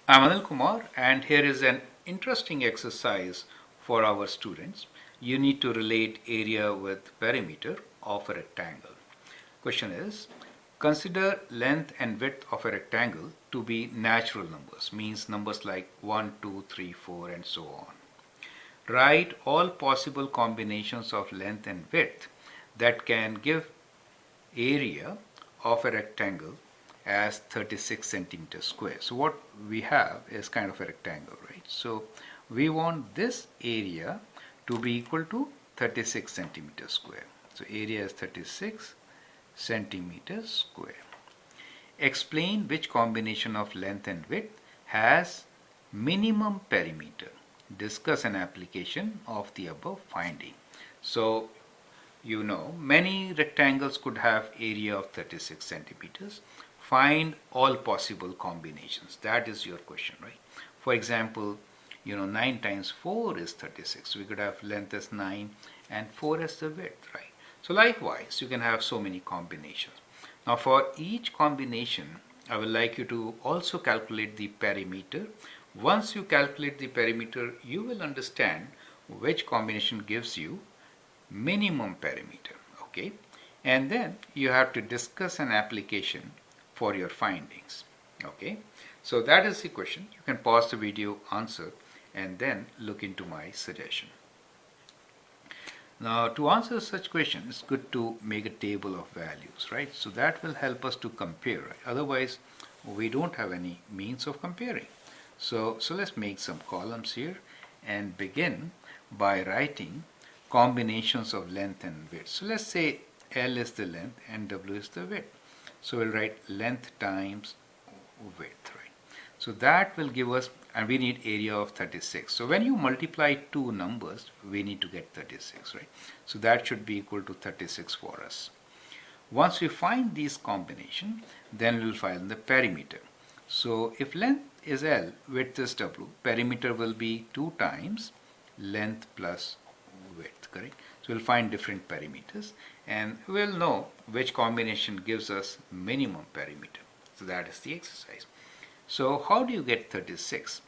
I'm Anil Kumar, and here is an interesting exercise for our students. You need to relate area with perimeter of a rectangle. Question is, consider length and width of a rectangle to be natural numbers, means numbers like 1, 2, 3, 4, and so on. Write all possible combinations of length and width that can give area of a rectangle as 36 centimeters square. So what we have is kind of a rectangle, right? So we want this area to be equal to 36 centimeters square. So area is 36 centimeters square. Explain which combination of length and width has minimum perimeter. Discuss an application of the above finding. So many rectangles could have area of 36 centimeters. Find all possible combinations. That is your question, right? For example, 9 times 4 is 36. We could have length as 9 and 4 as the width, right? So likewise, you can have so many combinations. Now for each combination, I would like you to also calculate the perimeter. Once you calculate the perimeter, you will understand which combination gives you minimum perimeter, okay? And then you have to discuss an application for your findings, okay? So that is the question. You can pause the video, answer, and then look into my suggestion. Now to answer such questions, it's good to make a table of values, right? So that will help us to compare, right? Otherwise we don't have any means of comparing. So let's make some columns here and begin by writing combinations of length and width. So let's say L is the length and W is the width. So we'll write length times width, right? So that will give us, and we need area of 36. So when you multiply two numbers, we need to get 36, right? So that should be equal to 36 for us. Once we find these combination, then we'll find the perimeter. So if length is L, width is W, perimeter will be 2 times length plus width, correct? So we'll find different perimeters and we'll know which combination gives us minimum perimeter. So that is the exercise. So how do you get 36?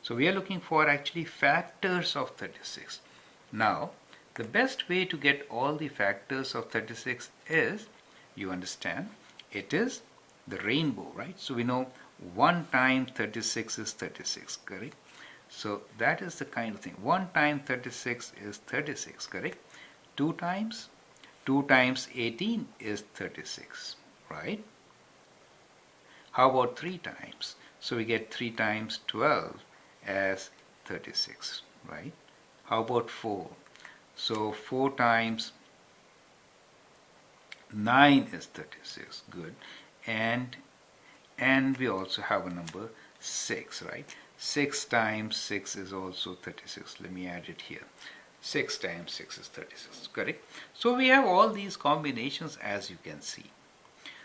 So we are looking for actually factors of 36. Now the best way to get all the factors of 36 is, you understand, it is the rainbow, right? So we know 1 times 36 is 36, correct? So that is the kind of thing. 1 times 36 is 36, correct? 2 times 18 is 36, right? How about 3 times? So we get 3 times 12 as 36, right? How about 4? So 4 times 9 is 36, good. And we also have a number 6, right? 6 times 6 is also 36. Let me add it here. 6 times 6 is 36, correct? So we have all these combinations, as you can see.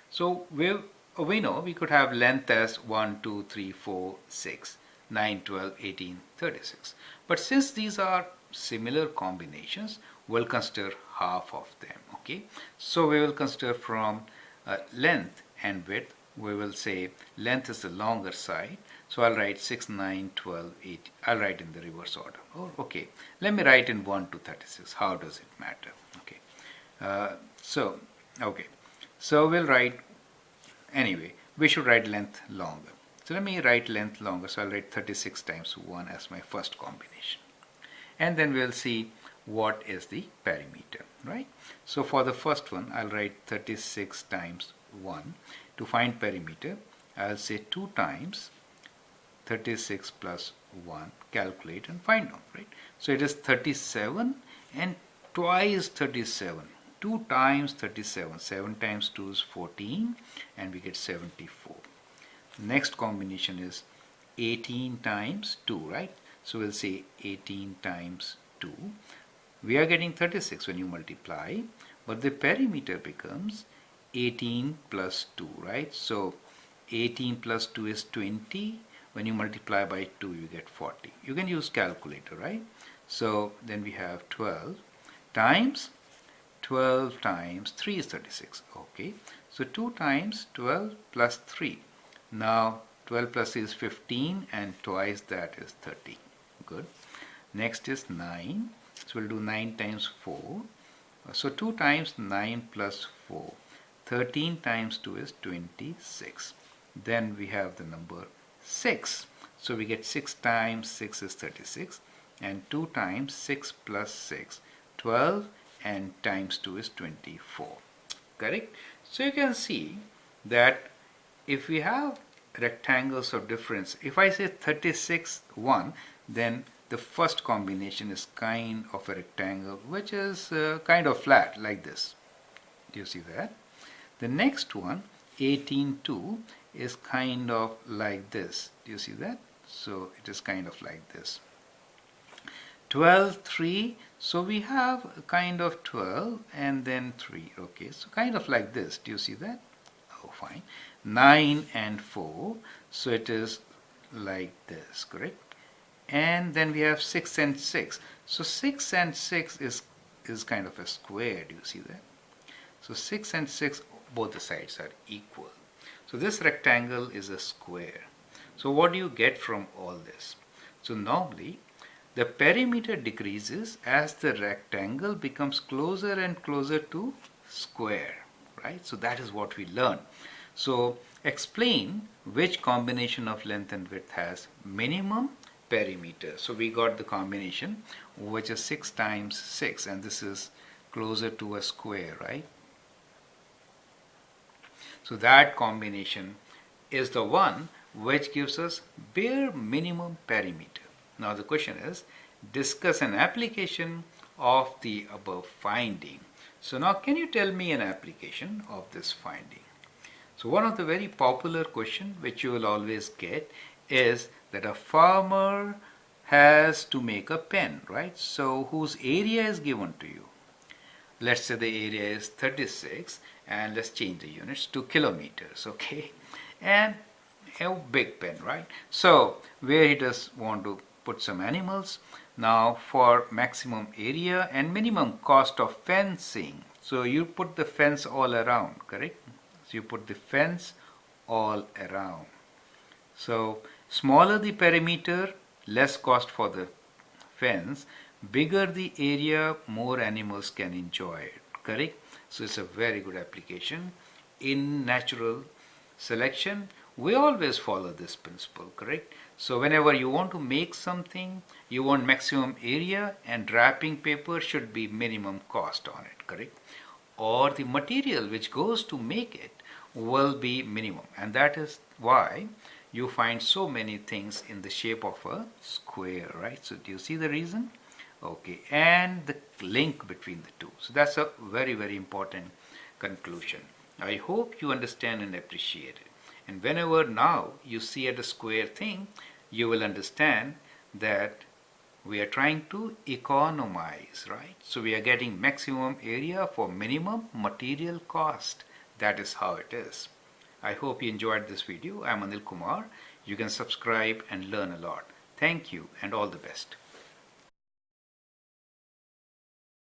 So we know we could have length as 1, 2, 3, 4, 6, 9, 12, 18, 36. But since these are similar combinations, we'll consider half of them, okay? So we will consider from length and width. We will say length is the longer side. So I'll write 6, 9, 12, 18. I'll write in the reverse order. Oh, okay. Let me write in 1 to 36. How does it matter? Okay. Okay. So we'll write, anyway, we should write length longer. So let me write length longer. So I'll write 36 times 1 as my first combination. And then we'll see what is the perimeter, right? So for the first one, I'll write 36 times 1. To find perimeter, I'll say 2 times 36 plus 1, calculate and find out, right? So it is 37 and twice 37. 2 times 37. 7 times 2 is 14 and we get 74. Next combination is 18 times 2, right? So we'll say 18 times 2. We are getting 36 when you multiply, but the perimeter becomes 18 plus 2, right? So 18 plus 2 is 20. When you multiply by 2, you get 40. You can use calculator, right? So then we have 12 times 3 is 36. Okay. So 2 times 12 plus 3. Now 12 plus is 15 and twice that is 30. Good. Next is 9. So we'll do 9 times 4. So 2 times 9 plus 4. 13 times 2 is 26. Then we have the number 6. So we get 6 times 6 is 36. And 2 times 6 plus 6, 12, and times 2 is 24. Correct? So you can see that if we have rectangles of difference, if I say 36, 1, then the first combination is kind of a rectangle which is kind of flat like this. Do you see that? The next one, 18, 2, is kind of like this. Do you see that? So it is kind of like this. 12, 3, so we have kind of 12 and then 3. Okay, so kind of like this. Do you see that? Oh, fine. 9 and 4, so it is like this, correct? And then we have 6 and 6. So 6 and 6 is kind of a square. Do you see that? So 6 and 6, both the sides are equal. So this rectangle is a square. So what do you get from all this? So normally, the perimeter decreases as the rectangle becomes closer and closer to square, right? So that is what we learn. So explain which combination of length and width has minimum perimeter. So we got the combination which is 6 times 6, and this is closer to a square, right? So that combination is the one which gives us bare minimum perimeter. Now the question is, discuss an application of the above finding. So now can you tell me an application of this finding? So one of the very popular questions which you will always get is that a farmer has to make a pen, right? So whose area is given to you? Let's say the area is 36 and let's change the units to kilometers, okay? And a big pen, right? So where he does want to put some animals. Now for maximum area and minimum cost of fencing, so you put the fence all around, correct? So you put the fence all around. So smaller the perimeter, less cost for the fence. Bigger the area, more animals can enjoy it, correct? So it's a very good application. In natural selection, we always follow this principle, correct? So whenever you want to make something, you want maximum area and wrapping paper should be minimum cost on it, correct? Or the material which goes to make it will be minimum. And that is why you find so many things in the shape of a square, right? So do you see the reason? Okay, and the link between the two. So that's a very, very important conclusion. I hope you understand and appreciate it. And whenever now you see at a square thing, you will understand that we are trying to economize, right? So we are getting maximum area for minimum material cost. That is how it is. I hope you enjoyed this video. I'm Anil Kumar. You can subscribe and learn a lot. Thank you and all the best.